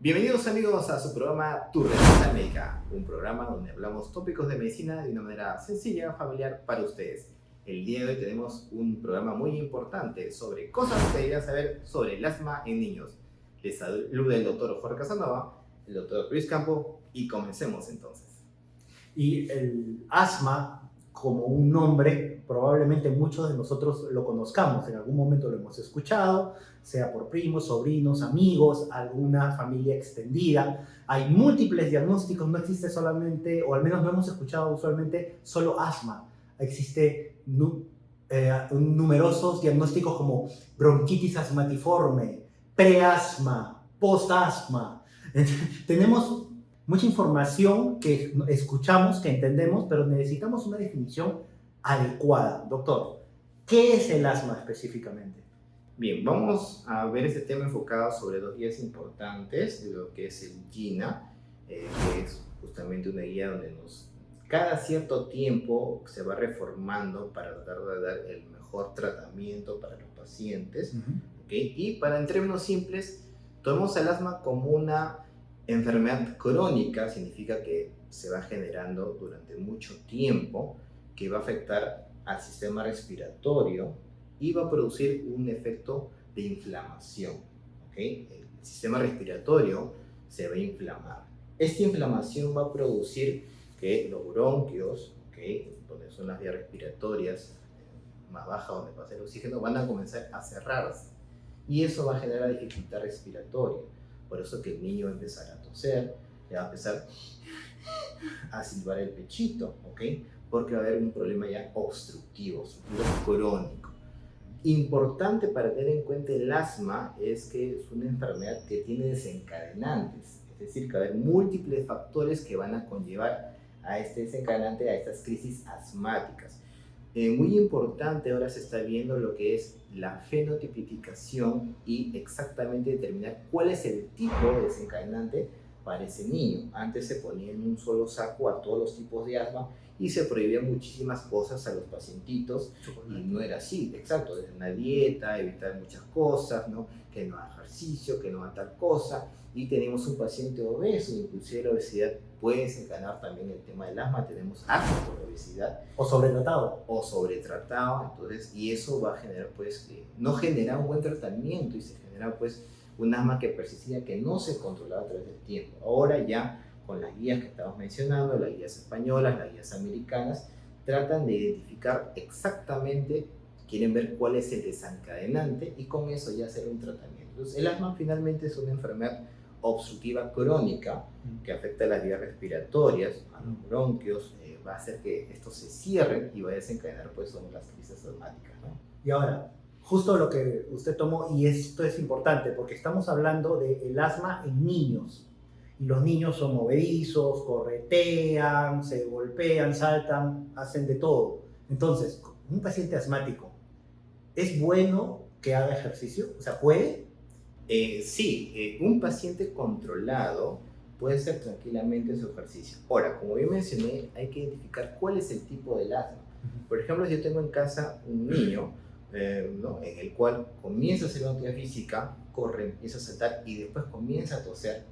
Bienvenidos amigos a su programa Tu Receta Médica, un programa donde hablamos tópicos de medicina de una manera sencilla, familiar para ustedes. El día de hoy tenemos un programa muy importante sobre cosas que deberían saber sobre el asma en niños. Les saluda el doctor Jorge Casanova, el doctor Luis Campo y comencemos entonces. Y el asma, como un nombre, probablemente muchos de nosotros lo conozcamos, en algún momento lo hemos escuchado, sea por primos, sobrinos, amigos, alguna familia extendida. Hay múltiples diagnósticos, no existe solamente, o al menos no hemos escuchado usualmente, solo asma. Existe numerosos diagnósticos como bronquitis asmatiforme, preasma, postasma. Tenemos mucha información que escuchamos, que entendemos, pero necesitamos una definición adecuada. Doctor, ¿qué es el asma específicamente? Bien, vamos a ver este tema enfocado sobre dos guías importantes de lo que es el GINA, que es justamente una guía donde cada cierto tiempo se va reformando para tratar de dar el mejor tratamiento para los pacientes. ¿Okay? Y para, en términos simples, tomemos el asma como una enfermedad crónica, significa que se va generando durante mucho tiempo, que va a afectar al sistema respiratorio y va a producir un efecto de inflamación. ¿Okay? El sistema respiratorio se va a inflamar. Esta inflamación va a producir que los bronquios, ¿okay?, donde son las vías respiratorias más bajas, donde pasa el oxígeno, van a comenzar a cerrarse. Y eso va a generar dificultad respiratoria. Por eso que el niño va a empezar a toser, le va a empezar a silbar el pechito, ¿ok? Porque va a haber un problema ya obstructivo crónico. Importante para tener en cuenta el asma es que es una enfermedad que tiene desencadenantes, es decir, que va a haber múltiples factores que van a conllevar a este desencadenante, a estas crisis asmáticas. Muy importante, ahora se está viendo lo que es la fenotipificación y exactamente determinar cuál es el tipo de desencadenante para ese niño. Antes se ponía en un solo saco a todos los tipos de asma y se prohibían muchísimas cosas a los pacientitos y no era así, exacto, desde una dieta, evitar muchas cosas, ¿no? Que no haga ejercicio, que no haga tal cosa, y tenemos un paciente obeso, inclusive la obesidad puede desencadenar también el tema del asma, tenemos asma por obesidad. O sobretratado. O sobretratado, entonces, y eso va a generar, pues, no genera un buen tratamiento y se genera, pues, un asma que persistía, que no se controlaba a través del tiempo. Ahora ya, con las guías que estamos mencionando, las guías españolas, las guías americanas, tratan de identificar exactamente, quieren ver cuál es el desencadenante y con eso ya hacer un tratamiento. Entonces, el asma finalmente es una enfermedad obstructiva crónica que afecta a las vías respiratorias, a los bronquios, va a hacer que esto se cierre y va a desencadenar, pues, son las crisis asmáticas, ¿no? Y ahora, justo lo que usted tomó, y esto es importante porque estamos hablando del asma en niños. Y los niños son movedizos, corretean, se golpean, saltan, hacen de todo. Entonces, un paciente asmático, ¿es bueno que haga ejercicio? O sea, ¿puede? Sí, un paciente controlado puede hacer tranquilamente su ejercicio. Ahora, como yo mencioné, hay que identificar cuál es el tipo del asma. Por ejemplo, si yo tengo en casa un niño, ¿no?, en el cual comienza a hacer una actividad física, corre, empieza a saltar y después comienza a toser,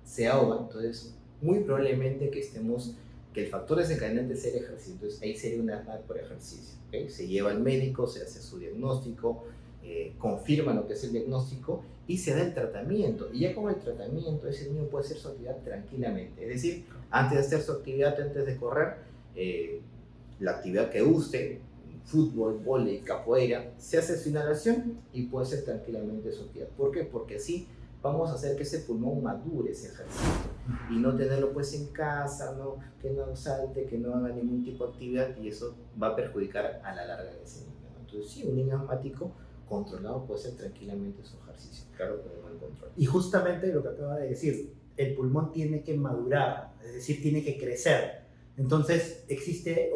se ahoga, entonces muy probablemente que el factor desencadenante sea el ejercicio. Entonces ahí sería un asma por ejercicio, ¿okay? Se lleva al médico, se hace su diagnóstico, confirma lo que es el diagnóstico y se da el tratamiento. Y ya con el tratamiento ese niño puede hacer su actividad tranquilamente. Es decir, antes de hacer su actividad, antes de correr, la actividad que guste, fútbol, vóley, capoeira, se hace su inhalación y puede hacer tranquilamente su actividad. ¿Por qué? Porque así vamos a hacer que ese pulmón madure ese ejercicio y no tenerlo, pues, en casa, ¿no?, que no salte, que no haga ningún tipo de actividad, y eso va a perjudicar a la larga de ese niño, ¿no? Entonces, sí, un niño asmático controlado puede hacer tranquilamente su ejercicio, claro, con un buen control. Y justamente lo que acaba de decir, el pulmón tiene que madurar, es decir, tiene que crecer. Entonces, existe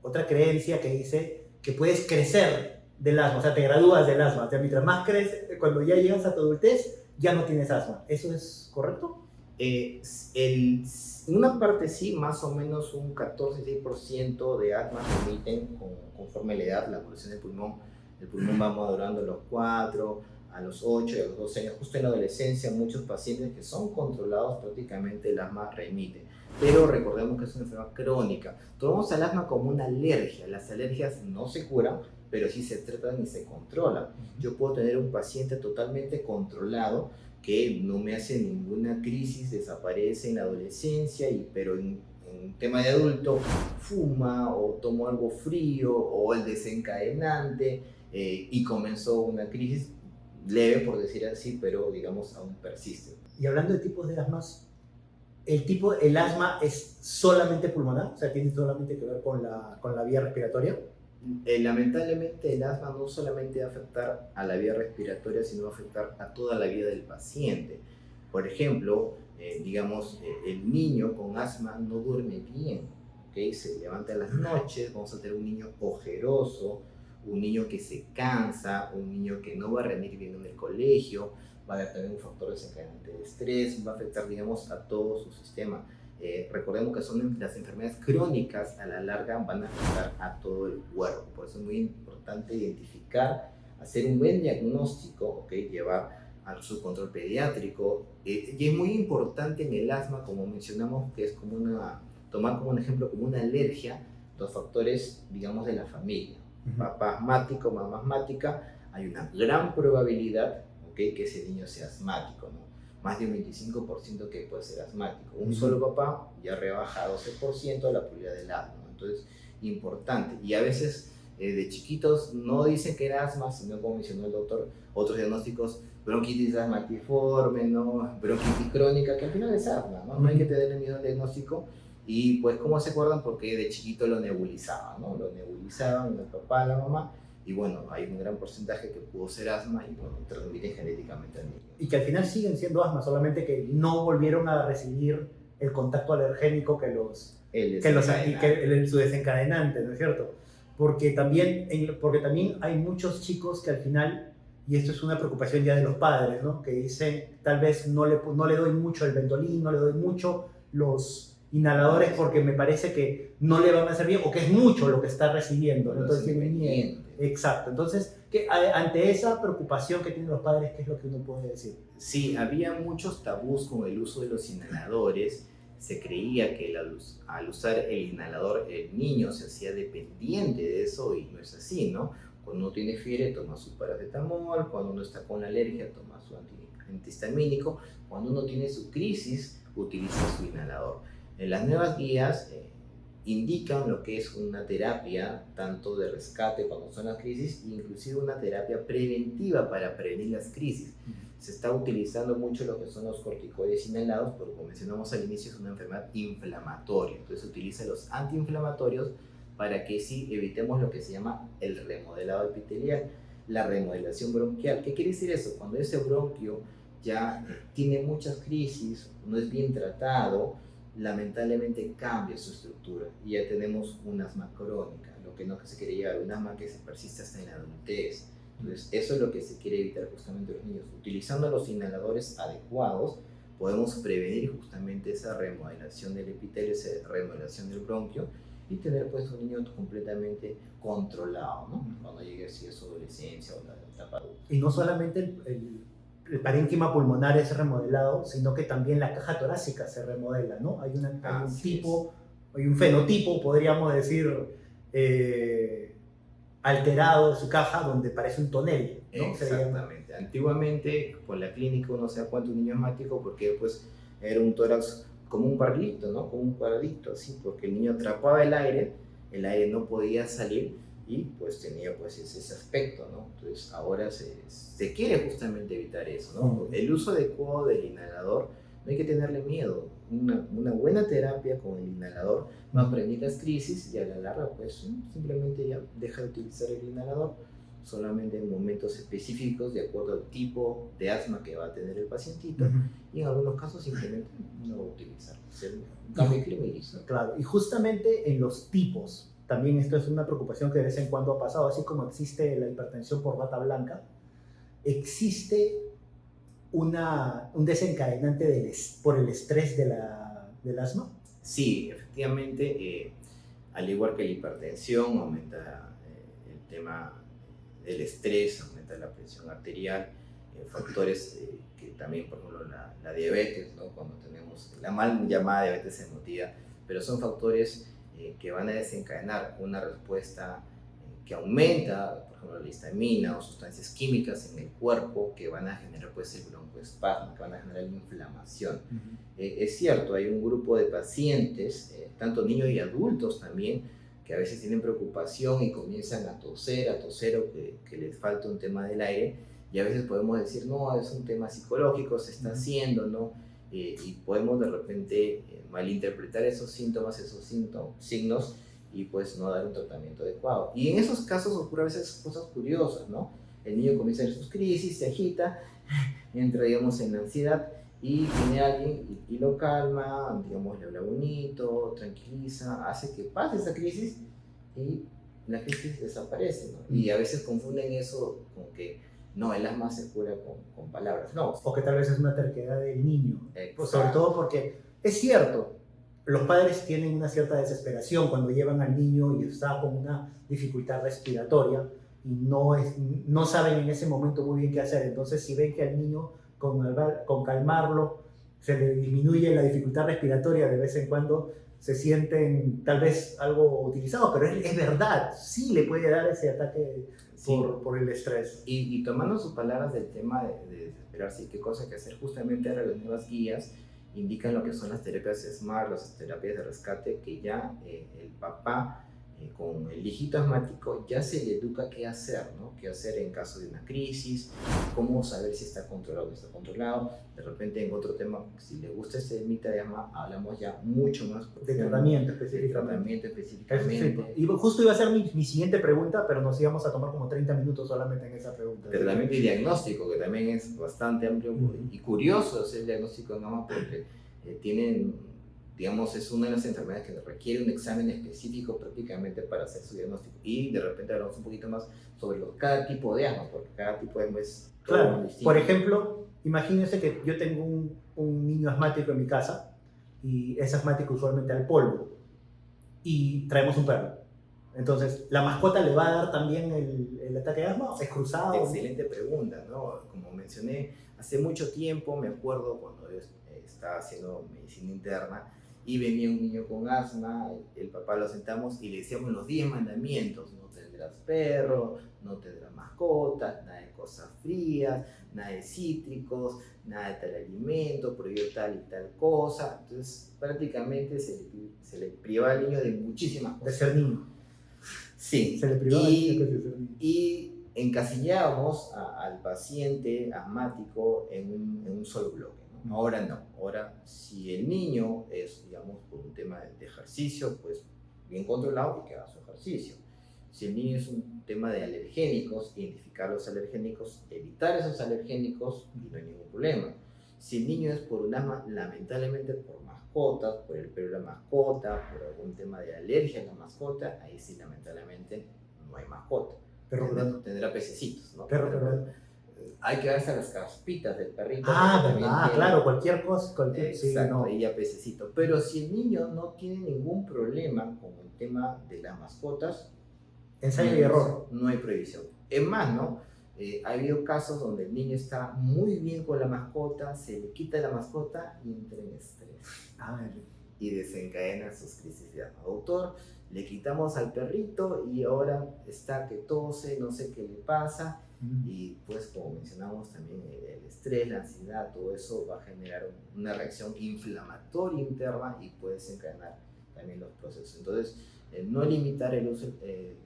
otra creencia que dice que puedes crecer del asma, o sea, te gradúas del asma. O sea, mientras más creces, cuando ya llegas a tu adultez, ya no tienes asma. ¿Eso es correcto? En una parte sí, más o menos un 14-16% de asma se emiten conforme la edad, la evolución del pulmón. El pulmón va madurando a los 4 a los 8 y a los 12 años, justo en la adolescencia, muchos pacientes que son controlados prácticamente el asma remite. Pero recordemos que es una enfermedad crónica. Tomamos al asma como una alergia. Las alergias no se curan, pero sí se tratan y se controlan. Yo puedo tener un paciente totalmente controlado que no me hace ninguna crisis, desaparece en la adolescencia, pero en tema de adulto fuma o tomó algo frío o el desencadenante y comenzó una crisis leve, por decir así, pero digamos aún persiste. Y hablando de tipos de asmas, el asma es solamente pulmonar, o sea, tiene solamente que ver con la vía respiratoria. Lamentablemente el asma no solamente va a afectar a la vía respiratoria, sino va a afectar a toda la vida del paciente. Por ejemplo, el niño con asma no duerme bien, ¿okay? Se levanta en las noches, vamos a tener un niño ojeroso, un niño que se cansa, un niño que no va a rendir bien en el colegio, va a haber también un factor desencadenante de estrés, va a afectar, a todo su sistema. Recordemos que son las enfermedades crónicas, a la larga van a afectar a todo el cuerpo, por eso es muy importante identificar, hacer un buen diagnóstico, ¿okay? Llevar a su control pediátrico, y es muy importante en el asma, como mencionamos, que es como tomar como un ejemplo, como una alergia, los factores, de la familia. Papá asmático, mamá asmática, hay una gran probabilidad, ¿okay? Que ese niño sea asmático, ¿no? Más de un 25% que puede ser asmático. Un solo papá ya rebaja a 12% la probabilidad del asma, ¿no? Entonces, importante. Y a veces de chiquitos no dicen que era asma, sino como mencionó el doctor, otros diagnósticos, bronquitis asmatiforme, ¿no? Bronquitis crónica, que al final es asma, ¿no? No hay que tenerle miedo al diagnóstico. Y pues, ¿cómo se acuerdan? Porque de chiquito lo nebulizaban, ¿no? Lo nebulizaban el papá, la mamá, y bueno, hay un gran porcentaje que pudo ser asma y bueno, transmiten genéticamente al niño. Y que al final siguen siendo asma, solamente que no volvieron a recibir el contacto alergénico su desencadenante, ¿no es cierto? Porque también hay muchos chicos que al final, y esto es una preocupación ya de los padres, ¿no? Que dicen, tal vez no le doy mucho el Ventolin, no le doy mucho los inhaladores porque me parece que no le van a hacer bien o que es mucho lo que está recibiendo, ¿no? Entonces tienen miedo. Exacto. Entonces, ante esa preocupación que tienen los padres, ¿qué es lo que uno puede decir? Sí, había muchos tabús con el uso de los inhaladores. Se creía que al usar el inhalador el niño se hacía dependiente de eso y no es así, ¿no? Cuando uno tiene fiebre toma su paracetamol, cuando uno está con alergia toma su antihistamínico, cuando uno tiene su crisis utiliza su inhalador. Las nuevas guías indican lo que es una terapia tanto de rescate cuando son las crisis e inclusive una terapia preventiva para prevenir las crisis. Se está utilizando mucho lo que son los corticoides inhalados, porque como mencionamos al inicio es una enfermedad inflamatoria, entonces se utiliza los antiinflamatorios para que sí evitemos lo que se llama el remodelado epitelial, la remodelación bronquial. ¿Qué quiere decir eso? Cuando ese bronquio ya tiene muchas crisis, no es bien tratado, lamentablemente cambia su estructura y ya tenemos un asma crónica, lo que no se quiere llegar, un asma que se persiste hasta en la adultez. Entonces, eso es lo que se quiere evitar justamente los niños. Utilizando los inhaladores adecuados, podemos prevenir justamente esa remodelación del epitelio, esa remodelación del bronquio y tener pues un niño completamente controlado, ¿no? Cuando llegue así a su adolescencia o la etapa adulta. Y no solamente el parénquima pulmonar es remodelado, sino que también la caja torácica se remodela, ¿no? Hay un fenotipo, podríamos decir, alterado de su caja, donde parece un tonel, ¿no? Exactamente. Antiguamente, por la clínica uno se da cuenta de un niño asmático porque pues era un tórax como un barrilito, ¿no? Como un cuadradito, así, porque el niño atrapaba el aire no podía salir y pues tenía pues ese aspecto, ¿no? Entonces ahora se quiere justamente evitar eso, ¿no? El uso adecuado del inhalador, no hay que tenerle miedo. Una buena terapia con el inhalador va a prevenir las crisis y a la larga pues simplemente ya deja de utilizar el inhalador solamente en momentos específicos de acuerdo al tipo de asma que va a tener el pacientito y en algunos casos simplemente no va a utilizar. Un cambio de clima y listo. Claro, y justamente en los tipos, también esto es una preocupación que de vez en cuando ha pasado, así como existe la hipertensión por bata blanca, existe un desencadenante por el estrés del asma. Sí, efectivamente, al igual que la hipertensión, aumenta el tema del estrés, aumenta la presión arterial, factores que también, por ejemplo, la diabetes, ¿no? Cuando tenemos la mal llamada diabetes emotiva, pero son factores que van a desencadenar una respuesta que aumenta, por ejemplo, la histamina o sustancias químicas en el cuerpo que van a generar pues el broncoespasmo, que van a generar inflamación. Es cierto, hay un grupo de pacientes, tanto niños y adultos también, que a veces tienen preocupación y comienzan a toser o que les falta un tema del aire, y a veces podemos decir, no, es un tema psicológico, se está haciendo, ¿no? Y podemos de repente malinterpretar esos síntomas, esos signos, y pues no dar un tratamiento adecuado. Y en esos casos ocurre a veces cosas curiosas, ¿no? El niño comienza a tener sus crisis, se agita, entra, digamos, en ansiedad, y viene alguien y lo calma, digamos, le habla bonito, tranquiliza, hace que pase esa crisis y la crisis desaparece, ¿no? Y a veces confunden eso con que no, el asma se cura con palabras, no. O que tal vez es una terquedad del niño, pues sobre Exacto. todo porque es cierto, los padres tienen una cierta desesperación cuando llevan al niño y está con una dificultad respiratoria y no saben en ese momento muy bien qué hacer. Entonces, si ven que al niño con calmarlo se le disminuye la dificultad respiratoria de vez en cuando, se sienten tal vez algo utilizados, pero es verdad, sí le puede dar ese ataque Sí. por el estrés. Y tomando sus palabras del tema de desesperarse y qué cosa hay que hacer, justamente ahora las nuevas guías indican lo que son las terapias SMART, las terapias de rescate, que ya el papá con el hijito asmático ya se le educa qué hacer, ¿no? Qué hacer en caso de una crisis, cómo saber si está controlado o no está controlado. De repente en otro tema, si le gusta este mitad de asma, hablamos ya mucho más De tratamiento específicamente. Y justo iba a ser mi siguiente pregunta, pero nos íbamos a tomar como 30 minutos solamente en esa pregunta. Tratamiento y diagnóstico, que también es bastante amplio y curioso hacer el diagnóstico en asma porque tienen, digamos, es una de las enfermedades que requiere un examen específico prácticamente para hacer su diagnóstico. Y de repente hablamos un poquito más sobre cada tipo de asma, porque cada tipo de asma es claro, distinto. Por ejemplo, imagínense que yo tengo un niño asmático en mi casa y es asmático usualmente al polvo y traemos un perro. Entonces, ¿la mascota le va a dar también el ataque de asma? ¿Es cruzado? Excelente pregunta, ¿no? Como mencioné, hace mucho tiempo, me acuerdo cuando yo estaba haciendo medicina interna y venía un niño con asma, el papá lo sentamos y le decíamos los 10 mandamientos: no tendrás perro, no tendrás mascotas, nada de cosas frías, nada de cítricos, nada de tal alimento, prohibió tal y tal cosa. Entonces prácticamente se le privaba al niño de muchísimas cosas. De ser niño. Sí, se le privaba y encasillábamos al paciente asmático en un solo bloque, ¿no? Ahora no, ahora si el niño es, digamos, por un tema de ejercicio, pues bien controlado y que haga su ejercicio. Si el niño es un tema de alergénicos, identificar los alergénicos, evitar esos alergénicos y no hay ningún problema. Si el niño es por un asma, lamentablemente por mascotas, por el pelo de la mascota, por algún tema de alergia a la mascota, ahí sí lamentablemente no hay mascota. Tendrá pececitos, ¿no? Pero hay que darse a las caspitas del perrito. Verdad, claro, cualquier cosa. Exacto, no. Ahí ya pececito. Pero si el niño no tiene ningún problema con el tema de las mascotas, ensayo y error. No hay prohibición. Es más, ¿no? Ha habido casos donde el niño está muy bien con la mascota, se le quita la mascota y entra en estrés. Y desencadena sus crisis de asma. Doctor, le quitamos al perrito y ahora está que tose, no sé qué le pasa. Y pues, como mencionamos también, el estrés, la ansiedad, todo eso va a generar una reacción inflamatoria interna y puede desencadenar también los procesos. Entonces, no limitar el uso,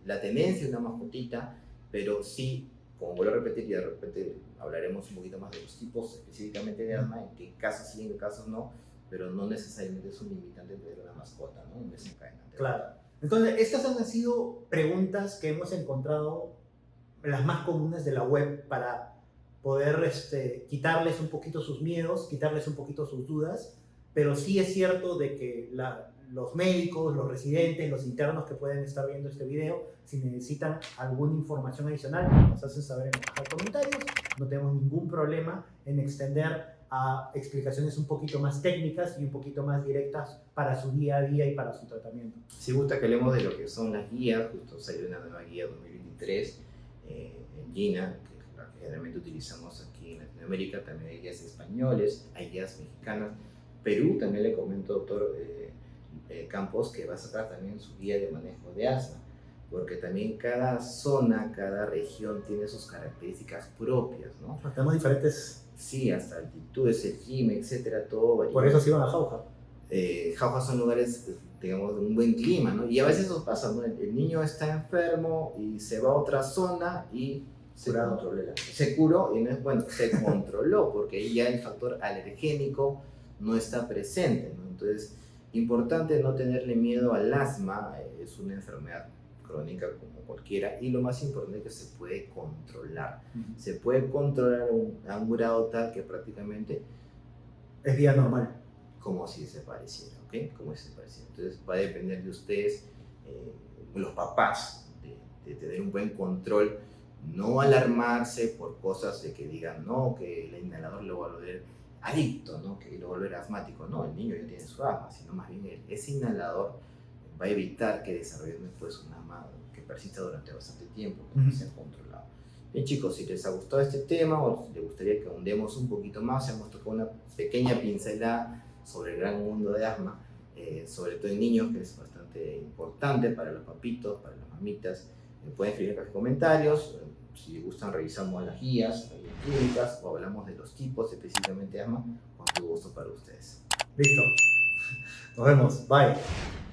la tenencia de una mascotita, pero sí, como vuelvo a repetir, y de repente hablaremos un poquito más de los tipos específicamente de asma, en qué casos sí, en qué casos no, pero no necesariamente es un limitante de tener una mascota, ¿no? Un desencadenante. Claro. Entonces, estas han sido preguntas que hemos encontrado, las más comunes de la web, para poder quitarles un poquito sus miedos, quitarles un poquito sus dudas, pero sí es cierto de que los médicos, los residentes, los internos que pueden estar viendo este video, si necesitan alguna información adicional, nos hacen saber en la caja de comentarios. No tenemos ningún problema en extender a explicaciones un poquito más técnicas y un poquito más directas para su día a día y para su tratamiento. Si gusta que hablemos de lo que son las guías, justo salió una nueva guía 2023 en GINA, que es la que generalmente utilizamos aquí en Latinoamérica, también hay guías españoles, hay guías mexicanas. Perú también le comento, doctor Campos, que va a sacar también su guía de manejo de asma, porque también cada zona, cada región tiene sus características propias, ¿no? Tenemos diferentes. Sí, hasta altitudes, el clima, etcétera, todo varía. Por eso se iban a Jauja. Jauja son lugares, digamos, de un buen clima, ¿no? Y a veces nos pasa, ¿no? El niño está enfermo y se va a otra zona y se controla. Se curó y no es bueno, se controló, porque ahí ya el factor alergénico no está presente, ¿no? Entonces, importante no tenerle miedo al asma, es una enfermedad crónica como cualquiera, y lo más importante es que se puede controlar. Se puede controlar a un grado tal que prácticamente es día normal. Como si se pareciera, ¿ok? Como si se pareciera. Entonces va a depender de ustedes, los papás, de tener un buen control, no alarmarse por cosas de que digan, no, que el inhalador lo va a volver adicto, ¿no? Que lo va a volver asmático. No, el niño ya tiene su asma, sino más bien ese inhalador va a evitar que desarrolle después un asma que persista durante bastante tiempo, que no sea controlado. Bien, chicos, si les ha gustado este tema o si les gustaría que ahondemos un poquito más, hemos tocado una pequeña pincelada sobre el gran mundo de asma, sobre todo en niños, que es bastante importante para los papitos, para las mamitas. Pueden escribir en los comentarios, si les gustan revisamos las guías clínicas o hablamos de los tipos específicamente de asma, con todo gusto para ustedes. Listo. Nos vemos. Bye.